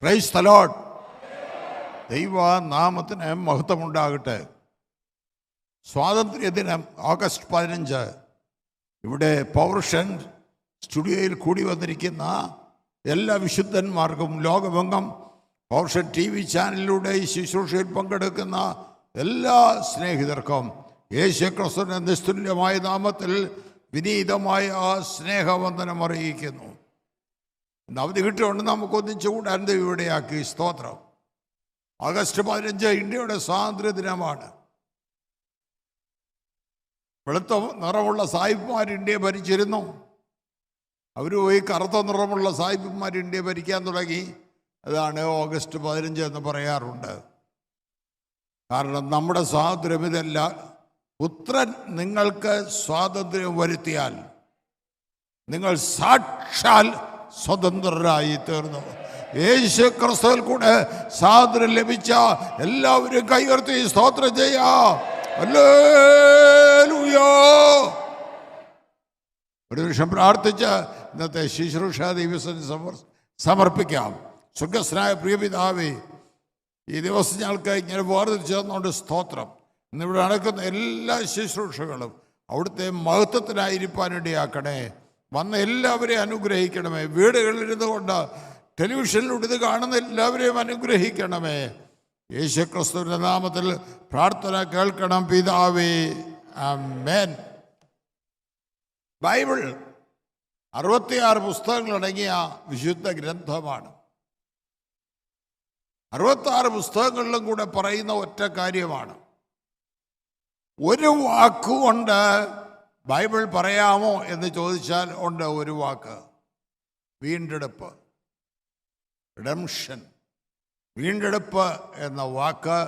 Praise the Lord. ദൈവ നാമത്തിന് മഹത്വമുണ്ടാകട്ടെ. സ്വാതന്ത്ര്യദിനം ഓഗസ്റ്റ് 15. ഇവിടെ പൗർഷൻ സ്റ്റുഡിയോയിൽ കൂടി വന്നിരിക്കുന്ന എല്ലാ വിശുദ്ധന്മാർക്കും, ലോകമെങ്ങും പൗർഷൻ TV ചാനലിലൂടെ ഈ ശുശ്രൂഷയിൽ പങ്കെടുക്കുന്ന എല്ലാ സ്നേഹിതർക്കും യേശുക്രിസ്തുവിന്റെ നിസ്തുല്യമായ നാമത്തിൽ വിനീതമായ സ്നേഹവന്ദനം അറിയിക്കുന്നു. അവധി കിട്ടുകൊണ്ട് നമുക്കൊന്നിച്ചു കൂടാൻ ദൈവയുടെയാക്കി സ്തോത്രം. ഓഗസ്റ്റ് 15 ഇന്ത്യയുടെ സ്വാതന്ത്ര്യ ദിനമാണ്. വെളുത്ത നിറമുള്ള സാഹിബ്മാർ ഇന്ത്യയെ ഭരിച്ചിരുന്നു. അവർ പോയി കറുത്ത നിറമുള്ള സാഹിബ്മാർ ഇന്ത്യയെ ഭരിക്കാൻ തുടങ്ങി. അതാണ് ഓഗസ്റ്റ് 15 എന്ന് പറയാറുണ്ട്. കാരണം നമ്മുടെ സ്വാതന്ത്ര്യം ഇതല്ല. പുത്രൻ നിങ്ങൾക്ക് സ്വാതന്ത്ര്യം വരുത്തിയാൽ നിങ്ങൾ സാക്ഷാൽ സ്വതന്ത്രരായി തീർന്നു. യേശു ക്രിസ്തുവിൽ കൂടെ സ്വാതന്ത്ര്യം ലഭിച്ച എല്ലാവരും കൈയുയർത്തി സ്തോത്രം ചെയ്യാം. ഹല്ലേലൂയ. ഒരു നിമിഷം പ്രാർത്ഥിച്ച് ഇന്നത്തെ ശുശ്രൂഷ ദിവസം സമർപ്പിക്കാം. സ്വർഗസ്നായ പ്രിയപിതാവേ, ഈ ദിവസം ഞങ്ങൾക്ക് ഇങ്ങനെ വേർതിരിച്ചു തന്നുകൊണ്ട് സ്തോത്രം. ഇന്നിവിടെ നടക്കുന്ന എല്ലാ ശുശ്രൂഷകളും അവിടുത്തെ മഹത്വത്തിനായിരിക്കാനിടയാക്കണേ. വന്ന എല്ലാവരെയും അനുഗ്രഹിക്കണമേ. വീടുകളിലിരുന്നു കൊണ്ട് ടെലിവിഷനിലൂടെ ഇത് കാണുന്ന എല്ലാവരെയും അനുഗ്രഹിക്കണമേ. യേശുക്രിസ്തുവിന്റെ നാമത്തിൽ പ്രാർത്ഥന കേൾക്കണം പിതാവേ, ആമേൻ. ബൈബിൾ 66 പുസ്തകങ്ങളടങ്ങിയ വിശുദ്ധ ഗ്രന്ഥമാണ്. 66 പുസ്തകങ്ങളിലും കൂടെ പറയുന്ന ഒറ്റ കാര്യമാണ്. ഒരു വാക്കുകൊണ്ട് ബൈബിൾ പറയാമോ എന്ന് ചോദിച്ചാൽ ഉണ്ട്. ഒരു വാക്ക്: വീണ്ടെടുപ്പ്, റിഡംഷൻ. വീണ്ടെടുപ്പ് എന്ന വാക്ക്,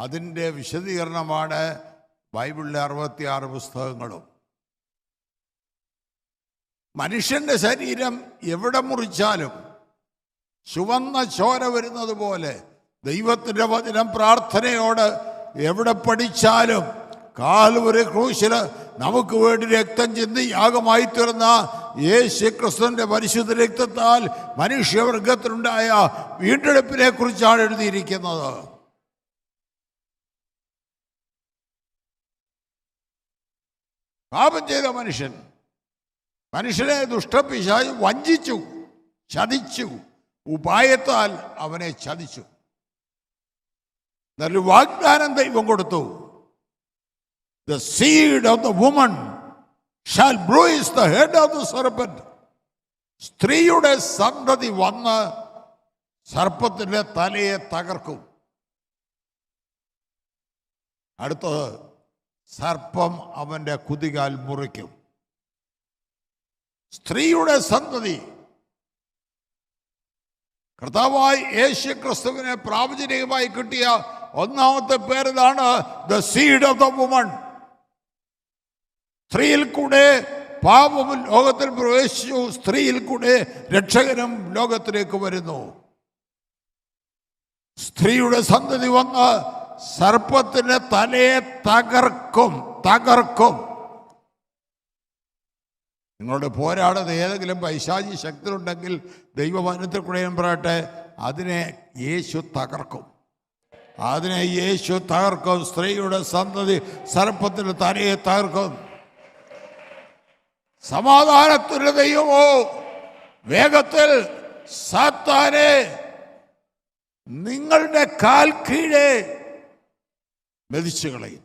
അതിൻ്റെ വിശദീകരണമാണ് ബൈബിളിലെ 66 പുസ്തകങ്ങളും. മനുഷ്യൻ്റെ ശരീരം എവിടെ മുറിച്ചാലും ചുവന്ന ചോര വരുന്നത് പോലെ ദൈവത്തിൻ്റെ വചനം പ്രാർത്ഥനയോട് എവിടെ പഠിച്ചാലും കാൽവരി ക്രൂശിൽ നമുക്ക് വേണ്ടി രക്തം ചിന്തി യാഗമായി തീർന്ന യേശു ക്രിസ്തുവിന്റെ പരിശുദ്ധ രക്തത്താൽ മനുഷ്യവർഗത്തിനുണ്ടായ വീണ്ടെടുപ്പിനെ കുറിച്ചാണ് എഴുതിയിരിക്കുന്നത്. പാപം ചെയ്ത മനുഷ്യനെ ദുഷ്ടപിശാച് വഞ്ചിച്ചു, ചതിച്ചു, ഉപായത്താൽ അവനെ ചതിച്ചു. എന്നൊരു വാഗ്ദാനം ദൈവം കൊടുത്തു: The seed of the woman shall bruise the head of the serpent. സ്ത്രീയുടെ സന്തതി വന്ന് സർപ്പത്തിന്റെ തലയെ തകർക്കും. അടുത്തത്, സർപ്പം അവന്റെ കുതികാൽ മുറിക്കും. സ്ത്രീയുടെ സന്തതി. കർത്താവായ യേശു ക്രിസ്തുവിനെ പ്രാവചനികമായി കിട്ടിയ ഒന്നാമത്തെ പേരിതാണ് the seed of the woman. സ്ത്രീയിൽ കൂടെ പാപം ലോകത്തിൽ പ്രവേശിച്ചു, സ്ത്രീയിൽ കൂടെ രക്ഷകനും ലോകത്തിലേക്ക് വരുന്നു. സ്ത്രീയുടെ സന്തതി വന്ന് സർപ്പത്തിന്റെ തലയെ തകർക്കും. നിങ്ങളോട് പോരാടുന്ന ഏതെങ്കിലും പൈശാചി ശക്തി ഉണ്ടെങ്കിൽ ദൈവവചനത്തിൽ കൂടെ ഞാൻ പറയട്ടെ, അതിനെ യേശു തകർക്കും. സ്ത്രീയുടെ സന്തതി സർപ്പത്തിന്റെ തലയെ തകർക്കും. സമാധാനത്തിന്റെ ദൈവമോ വേഗത്തിൽ സാത്താനെ നിങ്ങളുടെ കാൽ കീഴെ മെതിച്ചു കളയും,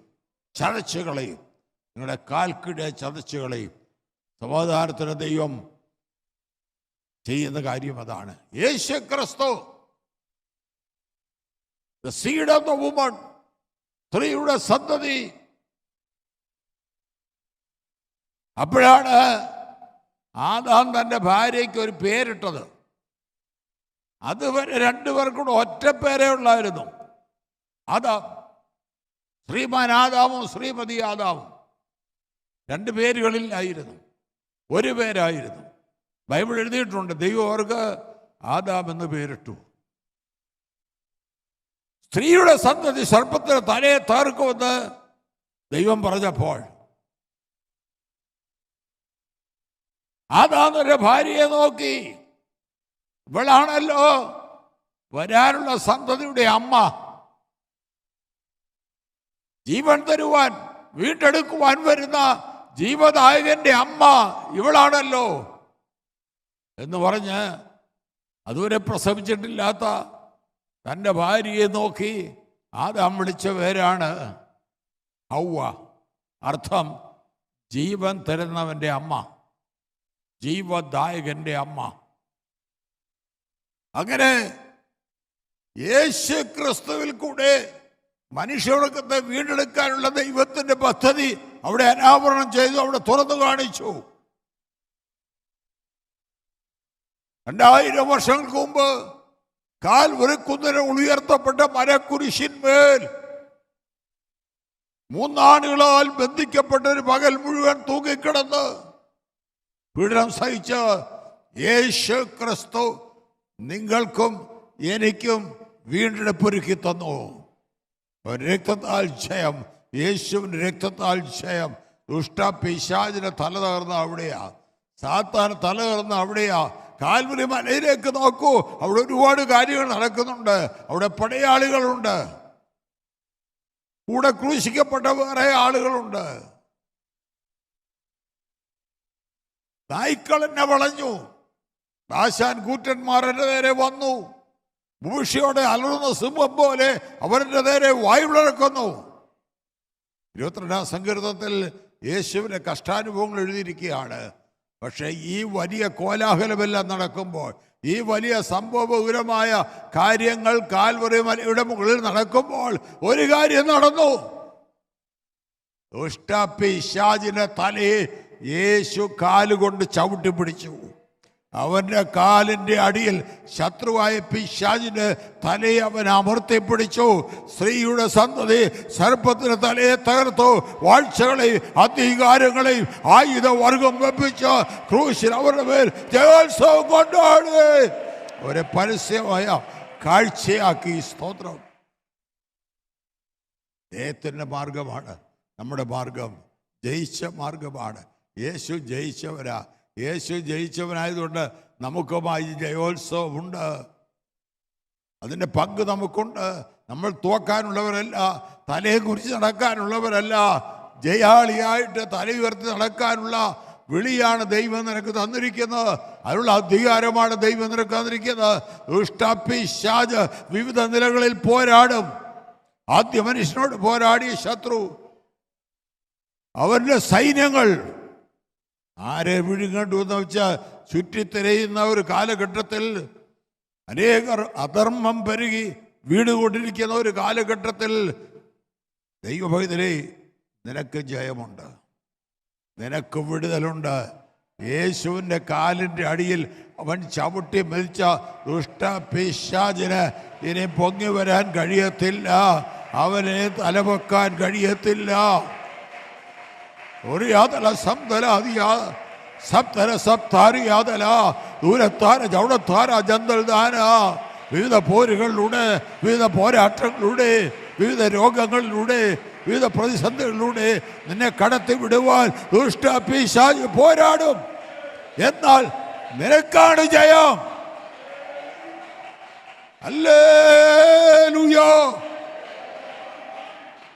ചതച്ചു കളയും. നിങ്ങളുടെ കാൽ കീഴെ ചതച്ചു കളയും. സമാധാനത്തിന്റെ ദൈവം ചെയ്യുന്ന കാര്യം അതാണ്. യേശു ക്രിസ്തു, the seed of the woman, സ്ത്രീയുടെ സന്തതി. അപ്പോഴാണ് ആദാം തൻ്റെ ഭാര്യയ്ക്ക് ഒരു പേരിട്ടത്. അതുവരെ രണ്ടുപേർക്കൂടെ ഒറ്റ പേരേ ഉള്ളായിരുന്നു. ആദാം, ശ്രീമാൻ ആദാമും ശ്രീമതി ആദാമും. രണ്ട് പേരുകളിലായിരുന്നു, ഒരു പേരായിരുന്നു. ബൈബിൾ എഴുതിയിട്ടുണ്ട്, ദൈവം അവർക്ക് ആദാം എന്ന് പേരിട്ടു. സ്ത്രീയുടെ സന്തതി സർപ്പത്തിന് തലയെ തകർക്കുമെന്ന് ദൈവം പറഞ്ഞപ്പോൾ ആദാം തന്റെ ഭാര്യയെ നോക്കി, ഇവളാണല്ലോ വരാനുള്ള സന്തതിയുടെ അമ്മ, ജീവൻ തരുവാൻ വീണ്ടെടുക്കുവാൻ വരുന്ന ജീവദായകന്റെ അമ്മ ഇവളാണല്ലോ എന്ന് പറഞ്ഞ് അതുവരെ പ്രസവിച്ചിട്ടില്ലാത്ത തൻ്റെ ഭാര്യയെ നോക്കി ആദാം വിളിച്ച പേരാണ് ഹൗവ. അർത്ഥം ജീവൻ തരുന്നവൻ്റെ അമ്മ, ജീവദായകന്റെ അമ്മ. അങ്ങനെ യേശു ക്രിസ്തുവിൽ കൂടെ മനുഷ്യവർഗത്തെ വീണ്ടെടുക്കാനുള്ള ദൈവത്തിന്റെ പദ്ധതി അവിടെ അനാവരണം ചെയ്തു, അവിടെ തുറന്നു കാണിച്ചു. 2000 വർഷങ്ങൾക്ക് മുമ്പ് കാൽവരി കുന്നിന് ഉയർത്തപ്പെട്ട മരക്കുരിശിന്മേൽ 3 ആണുകളാൽ ബന്ധിക്കപ്പെട്ട ഒരു പകൽ മുഴുവൻ തൂങ്ങിക്കിടന്ന് പീഡനം സഹിച്ച യേശു ക്രിസ്തു നിങ്ങൾക്കും എനിക്കും വീണ്ടെടുപ്പൊരുക്കി തന്നു. രക്തത്താൽ ജയം, യേശുവിന്റെ രക്തത്താൽ ജയം. ദുഷ്ടപിശാചിന്റെ തല തകർന്ന അവിടെയാ, സാത്താൻ തല തകർന്ന അവിടെയാ. കാൽവരി മലയിലേക്ക് നോക്കൂ, അവിടെ ഒരുപാട് കാര്യങ്ങൾ നടക്കുന്നുണ്ട്. അവിടെ പടയാളികളുണ്ട്, കൂടെ ക്രൂശിക്കപ്പെട്ട വേറെ ആളുകളുണ്ട്. നായ്ക്കൾ എന്നെ വളഞ്ഞു, ദാശാൻ കൂറ്റന്മാർ എൻ്റെ നേരെ വന്നു, ഭൂഷിയോടെ അലറുന്ന സിംഹം പോലെ അവരുടെ നേരെ വായുവിളക്കുന്നു. 22-ാം സങ്കീർത്തനത്തിൽ യേശുവിന്റെ കഷ്ടാനുഭവങ്ങൾ എഴുതിയിരിക്കുകയാണ്. പക്ഷേ ഈ വലിയ കോലാഹലമെല്ലാം നടക്കുമ്പോൾ, ഈ വലിയ സംഭവപൂരമായ കാര്യങ്ങൾ കാൽവരി മലയുടെ മുകളിൽ നടക്കുമ്പോൾ ഒരു കാര്യം നടന്നു. ദുഷ്ടപിശാചിന്റെ തലയെ യേശു കാലുകൊണ്ട് ചവിട്ടി പിടിച്ചു. അവന്റെ കാലിന്റെ അടിയിൽ ശത്രുവായ പിശാചിന്റെ തലയെ അവൻ അമർത്തിപ്പിടിച്ചു. സ്ത്രീയുടെ സന്തതി സർപ്പത്തിന്റെ തലയെ തകർത്തു. വാഴ്ചകളെയും അധികാരങ്ങളെയും ആയുധവർഗം വെപ്പിച്ച് ക്രൂശിൽ അവരുടെ മേൽ ജയോത്സവം കൊണ്ടാണ് ഒരു പരസ്യമായ കാഴ്ചയാക്കി. സ്തോത്രം. ദൈവത്തിന്റെ മാർഗമാണ് നമ്മുടെ മാർഗം, ജയിച്ച മാർഗമാണ്. യേശു ജയിച്ചവരാ. യേശു ജയിച്ചവനായതുകൊണ്ട് നമുക്കുമായി ജയോത്സവമുണ്ട്, അതിൻ്റെ പങ്ക് നമുക്കുണ്ട്. നമ്മൾ തോക്കാനുള്ളവരല്ല, തലയെ കുറിച്ച് നടക്കാനുള്ളവരല്ല. ജയാളിയായിട്ട് തല ഉയർത്തി നടക്കാനുള്ള വിളിയാണ് ദൈവം നിനക്ക് തന്നിരിക്കുന്നത്. അതിനുള്ള അധികാരമാണ് ദൈവം നിനക്ക് തന്നിരിക്കുന്നത്. ദുഷ്ടപിശാച് വിവിധ നിലകളിൽ പോരാടും. ആദ്യ മനുഷ്യനോട് പോരാടിയ ശത്രു, അവന്റെ സൈന്യങ്ങൾ ആരെ വിഴുങ്ങണ്ടു എന്ന് വെച്ചാൽ ചുറ്റിത്തിരയുന്ന ഒരു കാലഘട്ടത്തിൽ, അനേകർ അധർമ്മം പെരുകി വീടുകൊണ്ടിരിക്കുന്ന ഒരു കാലഘട്ടത്തിൽ, ദൈവഭക്തരെ നിനക്ക് ജയമുണ്ട്, നിനക്ക് വിടുതലുണ്ട്. യേശുവിൻ്റെ കാലിൻ്റെ അടിയിൽ അവൻ ചവിട്ടി മരിച്ച ദുഷ്ടപിശാചിന് ഇനി പൊങ്ങി വരാൻ കഴിയത്തില്ല, അവനെ തലവെക്കാൻ കഴിയത്തില്ല. ഒരു യാതല സംതലാദിയ സപ്തര സപ്താരിയാതല ദൂരത്താര ചൗടത്താര ജന്തൽദാന. വിവിധ പോരുകളിലൂടെ, വിവിധ പോരാട്ടങ്ങളിലൂടെ, വിവിധ രോഗങ്ങളിലൂടെ, വിവിധ പ്രതിസന്ധികളിലൂടെ നിന്നെ കടത്തി വിടുവാൻ ദുഷ്ടപിശാച് പോരാടും. എന്നാൽ നിനക്കാണ് ജയം. ഹല്ലേലൂയ.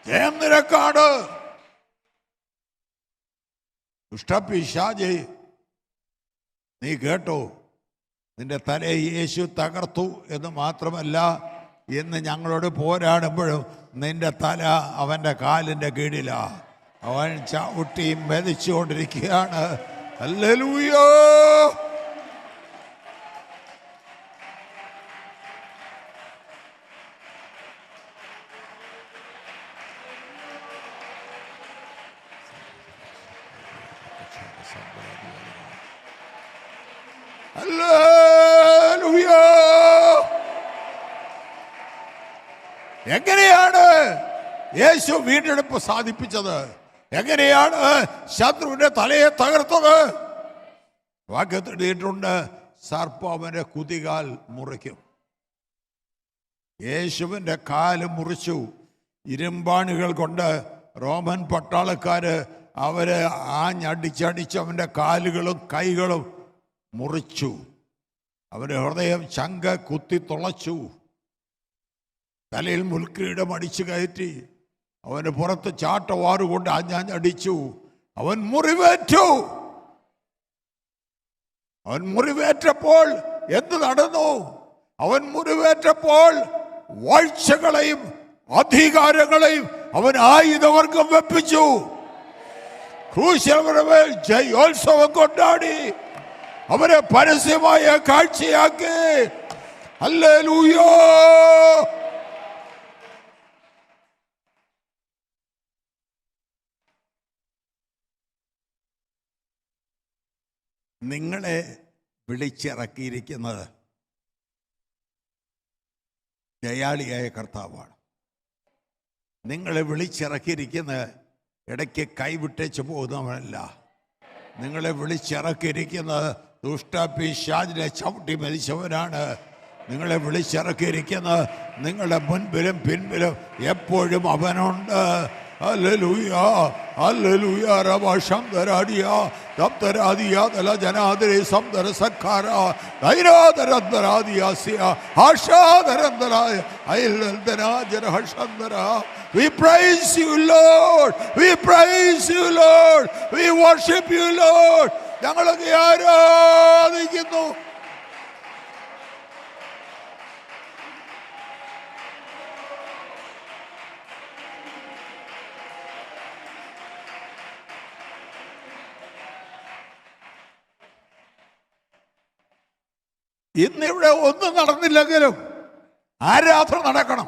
ജയം നിനക്കാണ്. ദുഷ്ടപിശാചേ, നീ കേട്ടോ, നിന്റെ തലയെ യേശു തകർത്തു എന്ന് മാത്രമല്ല, ഇന്ന് ഞങ്ങളോട് പോരാടുമ്പോഴും നിന്റെ തല അവൻ്റെ കാലിൻ്റെ കീഴിലാ. അവൻ ചവിട്ടി മെതിച്ചുകൊണ്ടിരിക്കുകയാണ്. ഹല്ലേലൂയ. ഹല്ലേലൂയ. എങ്ങനെയാണ് യേശു വീണ്ടെടുപ്പ് സാധിപ്പിച്ചത്? എങ്ങനെയാണ് ശത്രുവിന്റെ തലയെ തകർത്തത്? വാക്യത്തിൽ എഴുതിയിട്ടുണ്ട്, സർപ്പം അവന്റെ കുതികാൽ മുറിക്കും. യേശുവിന്റെ കാല് മുറിച്ചു. ഇരുമ്പാണികൾ കൊണ്ട് റോമൻ പട്ടാളക്കാര് അവര് ആഞ്ഞടിച്ചടിച്ച് അവന്റെ കാലുകളും കൈകളും മുറിച്ചു. അവന്റെ ഹൃദയം ചങ്ക കുത്തി തുളച്ചു. തലയിൽ മുൾക്കിരീടം അടിച്ചു കയറ്റി അവന് പുറത്ത് ചാട്ടവാറുകൊണ്ട് ആഞ്ഞടിച്ചു. അവൻ മുറിവേറ്റു. അവൻ മുറിവേറ്റപ്പോൾ എന്ത് നടന്നു? അവൻ മുറിവേറ്റപ്പോൾ വാഴ്ചകളെയും അധികാരങ്ങളെയും അവൻ ആയുധവർഗം വെപ്പിച്ചു. ക്രൂശിൽ ജയോത്സവം കൊണ്ടാടി അവരെ പരസ്യമായ കാഴ്ചയാക്കി. ഹല്ലേലൂയ. നിങ്ങളെ വിളിച്ചിറക്കിയിരിക്കുന്നത് ദയാളിയായ കർത്താവാണ്. നിങ്ങളെ വിളിച്ചിറക്കിയിരിക്കുന്നത് ഇടയ്ക്ക് കൈവിട്ടേച്ച് പോകുന്നവനല്ല. നിങ്ങളെ വിളിച്ചിറക്കിയിരിക്കുന്നത് ദുഷ്ടപിശാചിനെ ചവിട്ടി മരിച്ചവനാണ്. നിങ്ങളെ വിളിച്ചിറക്കിയിരിക്കുന്നത് നിങ്ങളുടെ മുൻപിലും പിൻപിലും എപ്പോഴും അവനുണ്ട്. Hallelujah, hallelujah. റബശംദരാഡിയ ദബ്ദരാദിയ ദലജനാദരേ സംദരസക്കാര ദൈരാദരന്ദരാദിയാസിയ ആശാദരന്ദരായ ഐലന്ദനാജരഹശന്ദര. We praise you, Lord. We praise you, Lord. We worship you, Lord. ഞങ്ങളൊക്കെ ആരാധിക്കുന്നു. ഇന്നിവിടെ ഒന്നും നടന്നില്ലെങ്കിലും ആരാധന നടക്കണം.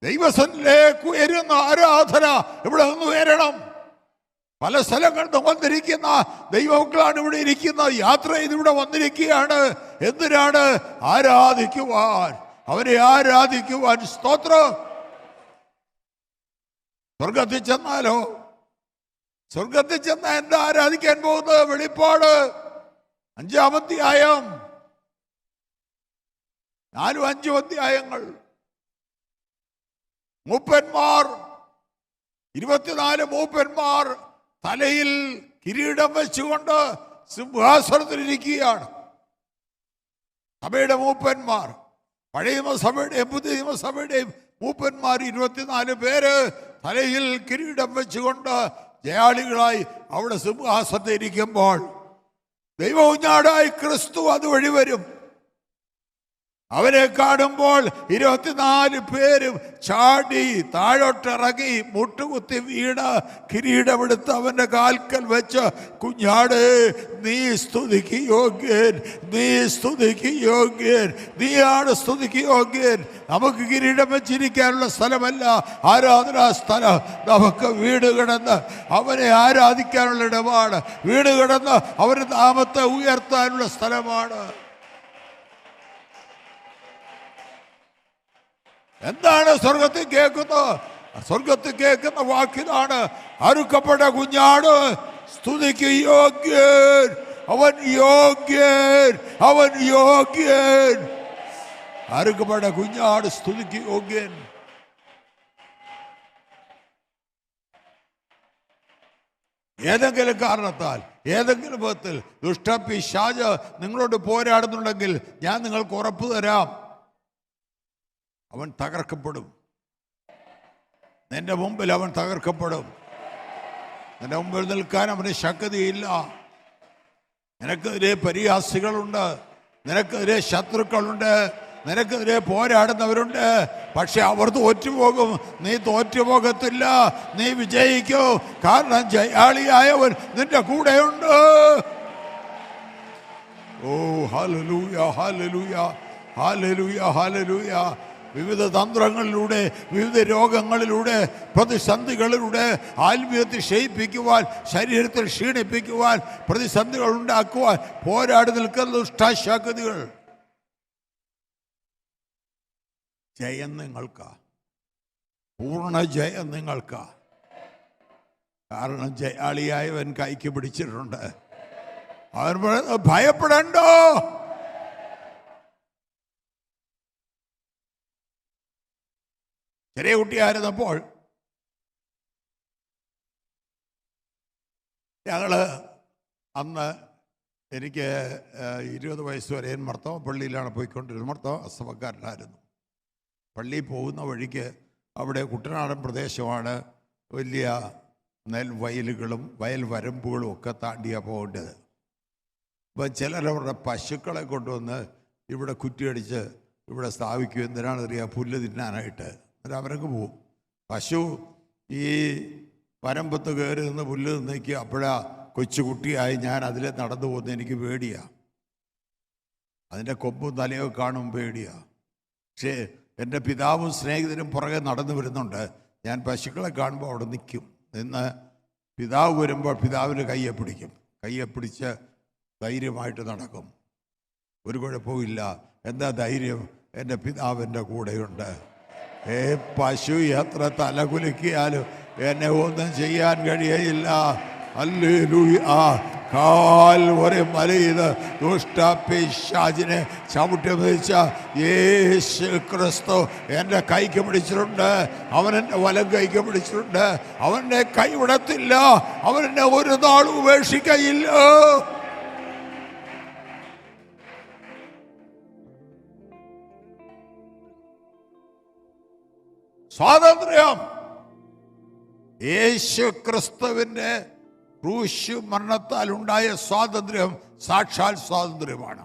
ദൈവസന്നിധിയിലേക്ക് ഉയരുന്ന ആരാധന ഇവിടെ ഒന്ന് ഉയരണം. പല സ്ഥലങ്ങളിൽ നിന്ന് വന്നിരിക്കുന്ന ദൈവമക്കളാണ് ഇവിടെ ഇരിക്കുന്നത്. യാത്ര ചെയ്ത് ഇവിടെ വന്നിരിക്കുകയാണ്. എന്തിനാണ്? ആരാധിക്കുവാൻ, അവരെ ആരാധിക്കുവാൻ. സ്തോത്രം. സ്വർഗത്തിൽ ചെന്നാലോ? സ്വർഗത്തിൽ ചെന്നാൽ എന്താ ആരാധിക്കാൻ പോകുന്നത്? വെളിപ്പാട് 5-ാം അധ്യായം, 4-5 അധ്യായങ്ങൾ. മൂപ്പന്മാർ, 24 മൂപ്പന്മാർ തലയിൽ കിരീടം വെച്ചുകൊണ്ട് സിംഹാസനത്തിലിരിക്കുകയാണ്. സഭയുടെ മൂപ്പന്മാർ, പഴയ നിയമസഭയുടെയും പുതിയ നിയമസഭയുടെയും മൂപ്പന്മാർ 24 പേര് തലയിൽ കിരീടം വെച്ചുകൊണ്ട് ജയാളികളായി അവിടെ സിംഹാസനത്തിൽ ഇരിക്കുമ്പോൾ ദൈവകുഞ്ഞാടായി ക്രിസ്തു അതുവഴി വരും. അവരെ കാണുമ്പോൾ 24 പേരും ചാടി താഴോട്ടിറങ്ങി മുട്ടുകുത്തി വീണ് കിരീടമെടുത്ത് അവന്റെ കാൽക്കൽ വെച്ച്, കുഞ്ഞാടേ നീ സ്തുതിക്ക് യോഗ്യൻ, നീ സ്തുതിക്ക് യോഗ്യൻ, നീയാണ് സ്തുതിക്ക് യോഗ്യൻ. നമുക്ക് കിരീടം വെച്ചിരിക്കാനുള്ള സ്ഥലമല്ല ആരാധനാ സ്ഥലം. നമുക്ക് വീട് കിടന്ന് അവനെ ആരാധിക്കാനുള്ള ഇടമാണ്. വീട് കിടന്ന് അവരുടെ നാമത്തെ ഉയർത്താനുള്ള സ്ഥലമാണ്. എന്താണ് സ്വർഗത്തിൽ കേൾക്കുന്നത്? സ്വർഗത്തിൽ കേൾക്കുന്ന വാക്കിലാണ്, അറുക്കപ്പെട്ട കുഞ്ഞാട് സ്തുതിക്ക് യോഗ്യൻ, അവൻ യോഗ്യൻ, അവൻ യോഗ്യൻ. അറുക്കപ്പെട്ട കുഞ്ഞാട് സ്തുതിക്ക് യോഗ്യൻ. ഏതെങ്കിലും കാരണത്താൽ, ഏതെങ്കിലും വിധത്തിൽ ദുഷ്ടപിശാച് നിങ്ങളോട് പോരാടുന്നുണ്ടെങ്കിൽ ഞാൻ നിങ്ങൾക്ക് ഉറപ്പ് തരാം, അവൻ തകർക്കപ്പെടും. നിന്റെ മുമ്പിൽ അവൻ തകർക്കപ്പെടും. നിന്റെ മുമ്പിൽ നിൽക്കാൻ അവന് ശക്തിയില്ല. നിനക്കെതിരെ പരിഹാസികളുണ്ട്, നിനക്കെതിരെ ശത്രുക്കളുണ്ട്, നിനക്കെതിരെ പോരാടുന്നവരുണ്ട്. പക്ഷെ അവർ തോറ്റുപോകും. നീ തോറ്റുപോകത്തില്ല, നീ വിജയിക്കും. കാരണം ജയാളിയായവൻ നിന്റെ കൂടെയുണ്ട്. ഓ ഹല്ലേലൂയ, ഹല്ലേലൂയ, ഹല്ലേലൂയ, ഹല്ലേലൂയ. വിവിധ തന്ത്രങ്ങളിലൂടെ, വിവിധ രോഗങ്ങളിലൂടെ, പ്രതിസന്ധികളിലൂടെ ആത്മീയത്തിൽ ക്ഷയിപ്പിക്കുവാൻ, ശരീരത്തിൽ ക്ഷീണിപ്പിക്കുവാൻ, പ്രതിസന്ധികൾ ഉണ്ടാക്കുവാൻ പോരാടി നിൽക്കുന്ന ദുഷ്ടശക്തികൾ. ജയം നിങ്ങൾക്ക്, പൂർണ്ണ ജയം നിങ്ങൾക്ക്. കാരണം ജയാളിയായവൻ കൈക്ക് പിടിച്ചിട്ടുണ്ട്. അവൻ പറയുന്നത് ഭയപ്പെടണ്ടോ. ചെറിയ കുട്ടിയായിരുന്നപ്പോൾ അന്ന് എനിക്ക് 20 വയസ്സ് വരെ മർത്തോമ പള്ളിയിലാണ് പോയിക്കൊണ്ടിരുന്നത്. മർത്തോമ അസഭക്കാരനായിരുന്നു. പള്ളിയിൽ പോകുന്ന വഴിക്ക് അവിടെ കുട്ടനാടൻ പ്രദേശമാണ്, വലിയ നെൽവയലുകളും വയൽ വരമ്പുകളും ഒക്കെ താണ്ടിയാണ് പോകേണ്ടത്. അപ്പം ചിലരവരുടെ പശുക്കളെ കൊണ്ടുവന്ന് ഇവിടെ കുറ്റിയടിച്ച് ഇവിടെ സ്ഥാപിക്കും. എന്തിനാണെന്നറിയാം? പുല്ല് തിന്നാനായിട്ട്. എന്നിട്ട് അവരൊക്കെ പോവും. പശു ഈ വരമ്പത്ത് കയറി നിന്ന് പുല്ല് തിന്നേക്ക്. അപ്പോഴാ കൊച്ചുകുട്ടിയായി ഞാൻ അതിൽ നടന്നു പോകുന്നത് എനിക്ക് പേടിയാണ്. അതിൻ്റെ കൊമ്പും തലയൊക്കെ കാണും പേടിയാണ്. പക്ഷേ എൻ്റെ പിതാവും സ്നേഹിതരും പുറകെ നടന്നു വരുന്നുണ്ട്. ഞാൻ പശുക്കളെ കാണുമ്പോൾ അവിടെ നിൽക്കും. നിന്ന് പിതാവ് വരുമ്പോൾ പിതാവിന് കയ്യെ പിടിക്കും. കയ്യെ പിടിച്ച് ധൈര്യമായിട്ട് നടക്കും. ഒരു കുഴപ്പമില്ല. എന്താ ധൈര്യം? എൻ്റെ പിതാവ് എൻ്റെ കൂടെയുണ്ട്. പശു എത്ര തലകുലുക്കിയാലും എന്നെ ഒന്നും ചെയ്യാൻ കഴിയയില്ല. ഹല്ലേലൂയ. കാൽവരി മലയിൽ ദുഷ്ടപിശാചിനെ ചവിട്ടി വെച്ച യേശു ക്രിസ്തു എൻ്റെ കൈക്ക് പിടിച്ചിട്ടുണ്ട്. അവൻ എൻ്റെ വലം കൈക്ക് പിടിച്ചിട്ടുണ്ട്. അവൻ്റെ കൈ വിടത്തില്ല. അവനെന്നെ ഒരു നാളും ഉപേക്ഷിക്കയില്ല. സ്വാതന്ത്ര്യം യേശു ക്രിസ്തുവിൻ്റെ ക്രൂശ് മരണത്താൽ ഉണ്ടായ സ്വാതന്ത്ര്യം സാക്ഷാൽ സ്വാതന്ത്ര്യമാണ്.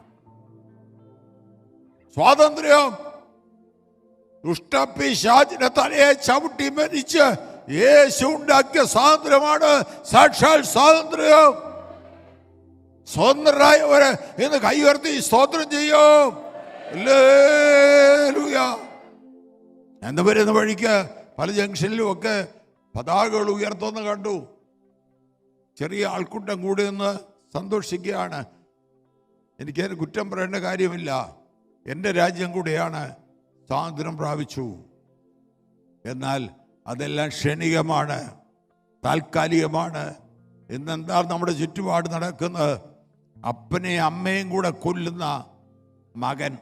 സ്വാതന്ത്ര്യം ദുഷ്ടപിശാചിന്റെ തലയെ ചവിട്ടി മരിച്ച് യേശു ഉണ്ടാക്കിയ സ്വാതന്ത്ര്യമാണ് സാക്ഷാൽ സ്വാതന്ത്ര്യം. സ്വതന്ത്രരായവരെ ഇന്ന് കൈ ഉയർത്തി സ്തോത്രം ചെയ്യും. ഹല്ലേലൂയ. എന്ന് വരുന്ന വഴിക്ക് പല ജംഗ്ഷനിലും ഒക്കെ പതാകകൾ ഉയർത്തുന്ന കണ്ടു. ചെറിയ ആൾക്കൂട്ടം കൂടി നിന്ന് സന്തോഷിക്കുകയാണ്. എനിക്കതിന് കുറ്റം പറയേണ്ട കാര്യമില്ല. എൻ്റെ രാജ്യം കൂടെയാണ്. സ്വാതന്ത്ര്യം പ്രാപിച്ചു. എന്നാൽ അതെല്ലാം ക്ഷണികമാണ്, താൽക്കാലികമാണ്. ഇന്നെന്താ നമ്മുടെ ചുറ്റുപാട് നടക്കുന്നത്? അപ്പനെയും അമ്മയും കൂടെ കൊല്ലുന്ന മകൻ.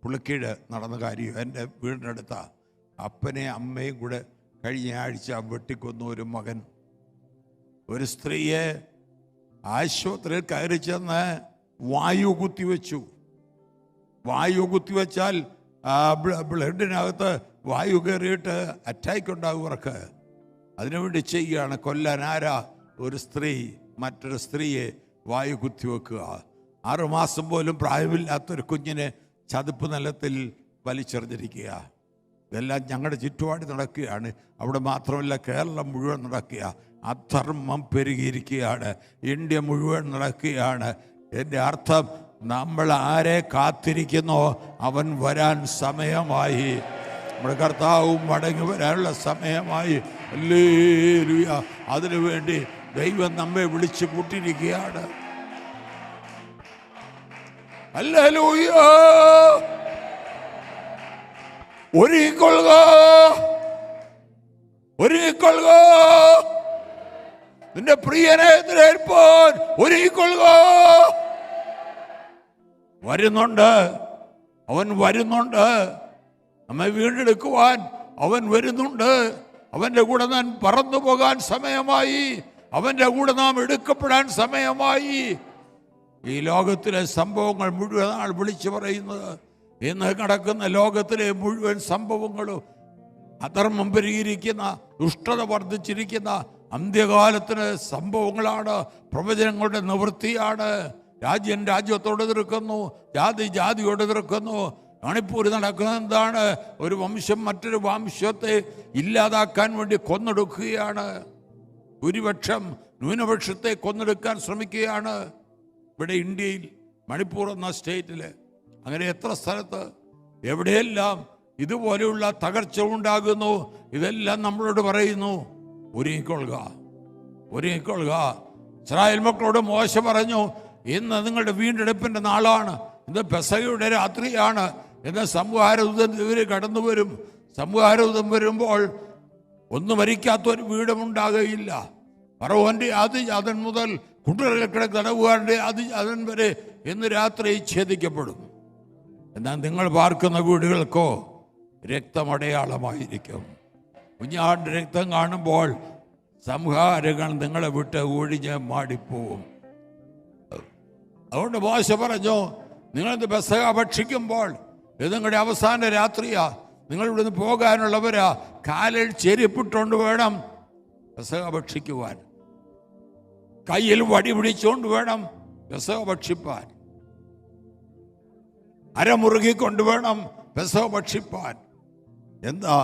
പുളിക്കീട് നടന്ന കാര്യം എൻ്റെ വീടിനടുത്ത അപ്പനെയും അമ്മയും കൂടെ കഴിഞ്ഞ ആഴ്ച വെട്ടിക്കൊന്ന ഒരു മകൻ. ഒരു സ്ത്രീയെ ആശുപത്രിയിൽ കയറി ചെന്ന് വായു കുത്തിവെച്ചു. വായു കുത്തിവെച്ചാൽ ബ്ലഡിനകത്ത് വായു കയറിയിട്ട് അറ്റാക്ക് ഉണ്ടാകും അവർക്ക്. അതിനുവേണ്ടി ചെയ്യുകയാണ്. കൊല്ലാൻ ആരാ? ഒരു സ്ത്രീ മറ്റൊരു സ്ത്രീയെ വായു കുത്തിവെക്കുക. 6 മാസം പോലും പ്രായമില്ലാത്തൊരു കുഞ്ഞിനെ ചതുപ്പ് നിലത്തിൽ വലിച്ചെറിഞ്ഞിരിക്കുക. ഇതെല്ലാം ഞങ്ങളുടെ ചുറ്റുപാട് നടക്കുകയാണ്. അവിടെ മാത്രമല്ല, കേരളം മുഴുവൻ നടക്കുക. അധർമ്മം പെരുകിയിരിക്കുകയാണ്. ഇന്ത്യ മുഴുവൻ നടക്കുകയാണ്. എൻ്റെ അർത്ഥം, നമ്മൾ ആരെ കാത്തിരിക്കുന്നോ അവൻ വരാൻ സമയമായി. നമ്മുടെ കർത്താവും മടങ്ങി വരാനുള്ള സമയമായി. ഹല്ലേലൂയ. അതിനുവേണ്ടി ദൈവം നമ്മെ വിളിച്ചു കൂട്ടിയിരിക്കുകയാണ്. ഹല്ലേലൂയ. ഒരുങ്ങിക്കൊള്ളുക, ഒരുങ്ങിക്കൊള്ളുക. നിന്റെ പ്രിയനെ എതിരേൽപ്പാൻ ഒരുങ്ങിക്കൊള്ളുക. വരുന്നുണ്ട്, അവൻ വരുന്നുണ്ട്. നമ്മെ വീണ്ടെടുക്കുവാൻ അവൻ വരുന്നുണ്ട്. അവൻ്റെ കൂടെ നാം പറന്നു പോകാൻ സമയമായി. അവൻ്റെ കൂടെ നാം എടുക്കപ്പെടാൻ സമയമായി. ഈ ലോകത്തിലെ സംഭവങ്ങൾ മുഴുവൻ ആൾ വിളിച്ചു പറയുന്നത്, ഇന്ന് നടക്കുന്ന ലോകത്തിലെ മുഴുവൻ സംഭവങ്ങളും അധർമ്മം പെരുകിയിരിക്കുന്ന, ദുഷ്ടത വർദ്ധിച്ചിരിക്കുന്ന അന്ത്യകാലത്തിന് സംഭവങ്ങളാണ്. പ്രവചനങ്ങളുടെ നിവൃത്തിയാണ്. രാജ്യം രാജ്യത്തോട് എതിർക്കുന്നു, ജാതി ജാതിയോട് എതിർക്കുന്നു. മണിപ്പൂർ നടക്കുന്നത് എന്താണ്? ഒരു വംശം മറ്റൊരു വംശത്തെ ഇല്ലാതാക്കാൻ വേണ്ടി കൊന്നൊടുക്കുകയാണ്. ഭൂരിപക്ഷം ന്യൂനപക്ഷത്തെ കൊന്നെടുക്കാൻ ശ്രമിക്കുകയാണ്. ഇവിടെ ഇന്ത്യയിൽ മണിപ്പൂർ എന്ന സ്റ്റേറ്റിൽ അങ്ങനെ എത്ര സ്ഥലത്ത് എവിടെയെല്ലാം ഇതുപോലെയുള്ള തകർച്ച ഉണ്ടാകുന്നു. ഇതെല്ലാം നമ്മളോട് പറയുന്നു, ഒരുങ്ങിക്കൊള്ളുക, ഒരുങ്ങിക്കൊള്ളുക. ഇസ്രായേൽ മക്കളോട് മോശ പറഞ്ഞു, ഇന്ന് നിങ്ങളുടെ വീണ്ടെടുപ്പിൻ്റെ നാളാണ്, ഇന്ന് പെസഹയുടെ രാത്രിയാണ്, ഇന്ന് സംഹാരദൂതൻ ഇവർ കടന്നു വരും. സംഹാരദൂതൻ വരുമ്പോൾ ഒന്നും മരിക്കാത്തൊരു വീടുമുണ്ടാകുകയില്ല. ഫറവോന്റെ ആദിജാതൻ മുതൽ കുട്ടറിൽ കിടക്കുന്ന തടവുകാരൻ്റെ ആദിജാതൻ വരെ ഇന്ന് രാത്രി ഛേദിക്കപ്പെടും. എന്നാൽ നിങ്ങൾ പാർക്കുന്ന വീടുകൾക്കോ രക്തമടയാളമായിരിക്കും. കുഞ്ഞാണ്ട് രക്തം കാണുമ്പോൾ സംഹാരങ്ങൾ നിങ്ങളെ വിട്ട് ഒഴിഞ്ഞ് മാടിപ്പോവും. അതുകൊണ്ട് മോശ പറഞ്ഞു, നിങ്ങളിത് പെസഹ ഭക്ഷിക്കുമ്പോൾ ഇത് നിങ്ങളുടെ അവസാന രാത്രിയാ. നിങ്ങൾ ഇവിടുന്ന് പോകാനുള്ളവരാ. കാലിൽ ചെരുപ്പിട്ടുകൊണ്ട് വേണം പെസഹ ഭക്ഷിക്കുവാൻ. കയ്യിൽ വടി പിടിച്ചുകൊണ്ട് വേണം പെസഹ ഭക്ഷിപ്പാൻ. അരമുറുകിക്കൊണ്ട് വേണം പെസഹ ഭക്ഷിപ്പാൻ. എന്താ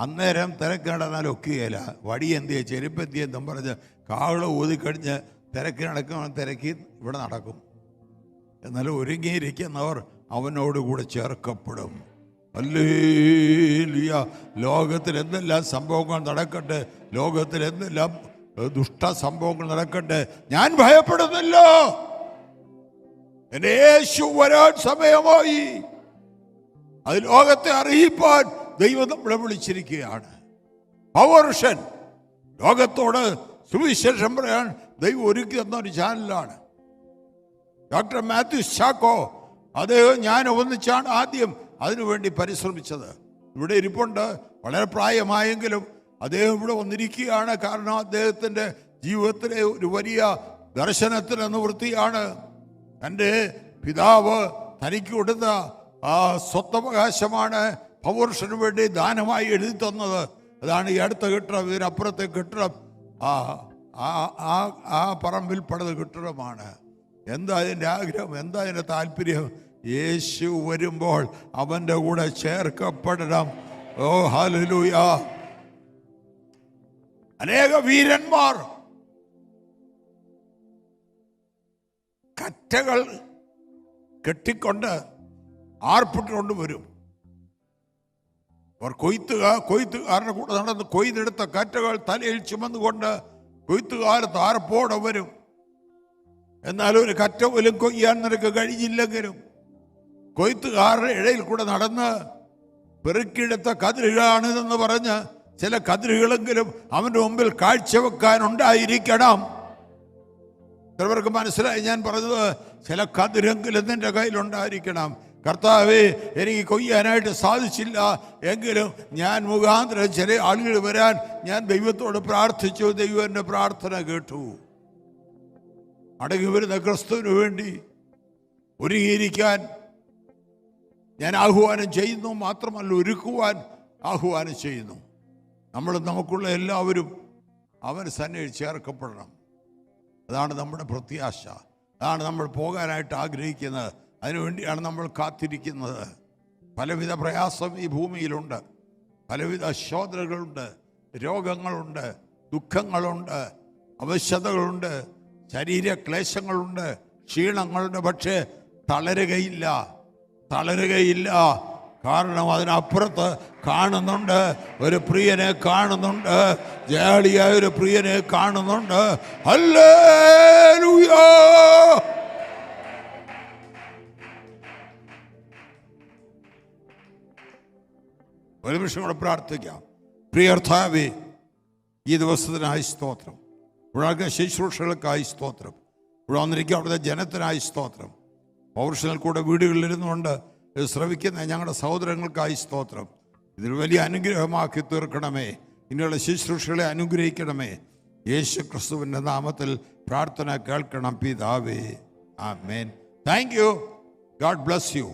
അന്നേരം തിരക്കിടന്നാൽ ഒക്കുകയില്ല. വടി എന്തിയെ ചെരുപ്പ് എന്തിയെന്നും പറഞ്ഞ് കാവള ഊതിക്കഴിഞ്ഞ് തിരക്കി നടക്കുന്ന തിരക്കി ഇവിടെ നടക്കും. എന്നാൽ ഒരുങ്ങിയിരിക്കുന്നവർ അവനോടുകൂടെ ചേർക്കപ്പെടും. ഹല്ലേലൂയ. ലോകത്തിൽ എന്തെല്ലാം സംഭവങ്ങൾ നടക്കട്ടെ, ലോകത്തിൽ എന്തെല്ലാം ദുഷ്ട സംഭവങ്ങൾ നടക്കട്ടെ, ഞാൻ ഭയപ്പെടുന്നില്ല. എന്റെ യേശു വരാൻ സമയമായി. അത് ലോകത്തെ അറിയിപ്പാൻ ദൈവം നമ്മളെ വിളിച്ചിരിക്കുകയാണ്. പൗരുഷൻ ലോകത്തോട് സുവിശേഷം പറയാൻ ദൈവം ഒരുക്കി തന്ന ഒരു ചാനലാണ്. ഡോക്ടർ മാത്യു ചാക്കോ അദ്ദേഹം ഞാൻ ഒന്നിച്ചാണ് ആദ്യം അതിനുവേണ്ടി പരിശ്രമിച്ചത്. ഇവിടെ ഇരിപ്പുണ്ട്. വളരെ പ്രായമായെങ്കിലും അദ്ദേഹം ഇവിടെ വന്നിരിക്കുകയാണ്. കാരണം അദ്ദേഹത്തിൻ്റെ ജീവിതത്തിലെ ഒരു വലിയ ദർശനത്തിന് നിവൃത്തിയാണ്. തൻ്റെ പിതാവ് തനിക്ക് കൊടുത്ത ആ സ്വത്തവകാശമാണ് പൗരുഷന് വേണ്ടി ദാനമായി എഴുതി തന്നത്. അതാണ് ഈ അടുത്ത കെട്ടിടം. ഇതിനപ്പുറത്തെ കെട്ടിടം ആ പറമ്പിൽ പണിത കെട്ടിടമാണ്. എന്താ അതിൻ്റെ ആഗ്രഹം, എന്താ അതിൻ്റെ താല്പര്യം? യേശു വരുമ്പോൾ അവൻ്റെ കൂടെ ചേർക്കപ്പെടണം. ഓ ഹല്ലേലൂയ. അനേക വീരന്മാർ കറ്റകൾ കെട്ടിക്കൊണ്ട് ആർപ്പിട്ടുകൊണ്ട് വരും. അവർ കൊയ്ത്തുകാരുടെ കൂടെ നടന്ന് കൊയ്തെടുത്ത കറ്റകൾ തലയിൽ ചുമന്നുകൊണ്ട് കൊയ്ത്തുകാലത്ത് ആർപ്പോടെ വരും. എന്നാൽ ഒരു കറ്റ പോലും കൊയ്യാൻ നിനക്ക് കഴിഞ്ഞില്ലെങ്കിലും കൊയ്ത്തുകാരുടെ ഇടയിൽ കൂടെ നടന്ന് പെറുക്കിയെടുത്ത കതിരുകളാണിതെന്ന് പറഞ്ഞ് ചില കതിരുകളെങ്കിലും അവൻ്റെ മുമ്പിൽ കാഴ്ചവെക്കാനുണ്ടായിരിക്കണം. ചിലവർക്ക് മനസ്സിലായി ഞാൻ പറഞ്ഞത്. ചില കതിരെങ്കിലും നിന്റെ കയ്യിലുണ്ടായിരിക്കണം. കർത്താവേ, എനിക്ക് കൊയ്യാനായിട്ട് സാധിച്ചില്ല എങ്കിലും ഞാൻ മുഖാന്തരം ചില ആളുകൾ വരാൻ ഞാൻ ദൈവത്തോട് പ്രാർത്ഥിച്ചു. ദൈവം എൻ്റെ പ്രാർത്ഥന കേട്ടു. അടങ്ങി വരുന്ന ക്രിസ്തുവിന് വേണ്ടി ഒരുങ്ങിയിരിക്കാൻ ഞാൻ ആഹ്വാനം ചെയ്യുന്നു. മാത്രമല്ല, ഒരുക്കുവാൻ ആഹ്വാനം ചെയ്യുന്നു. നമുക്കുള്ള എല്ലാവരും അവൻ സന്നിധിയിൽ ചേർക്കപ്പെടണം. അതാണ് നമ്മുടെ പ്രത്യാശ. അതാണ് നമ്മൾ പോകാനായിട്ട് ആഗ്രഹിക്കുന്നത്. അതിനുവേണ്ടിയാണ് നമ്മൾ കാത്തിരിക്കുന്നത്. പലവിധ പ്രയാസം ഈ ഭൂമിയിലുണ്ട്. പലവിധ ശോധനകളുണ്ട്, രോഗങ്ങളുണ്ട്, ദുഃഖങ്ങളുണ്ട്, അവശതകളുണ്ട്, ശരീരക്ലേശങ്ങളുണ്ട്, ക്ഷീണങ്ങളുണ്ട്. പക്ഷേ തളരുകയില്ല. കാരണം അതിനപ്പുറത്ത് കാണുന്നുണ്ട്, ഒരു പ്രിയനെ കാണുന്നുണ്ട്, ജയാളിയായ ഒരു പ്രിയനെ കാണുന്നുണ്ട്. ഹല്ലേലൂയ. ഒരു നിമിഷം കൂടെ പ്രാർത്ഥിക്കാം. പ്രിയ കർത്താവേ, ഈ ദിവസത്തിനായി സ്തോത്രം. ഇവിടെ ശുശ്രൂഷകൾക്കായി സ്തോത്രം. ഇവിടെ വന്നിരിക്കുക അവിടുത്തെ ജനത്തിനായി സ്തോത്രം. പൗരുഷനിൽ കൂടെ വീടുകളിലിരുന്നുകൊണ്ട് ശ്രവിക്കുന്ന ഞങ്ങളുടെ സഹോദരങ്ങൾക്കായി സ്തോത്രം. ഇതിൽ വലിയ അനുഗ്രഹമാക്കി തീർക്കണമേ. ഇനിയുള്ള ശുശ്രൂഷകളെ അനുഗ്രഹിക്കണമേ. യേശു ക്രിസ്തുവിൻ്റെ നാമത്തിൽ പ്രാർത്ഥന കേൾക്കണം പിതാവേ. Amen. Thank you. God bless U.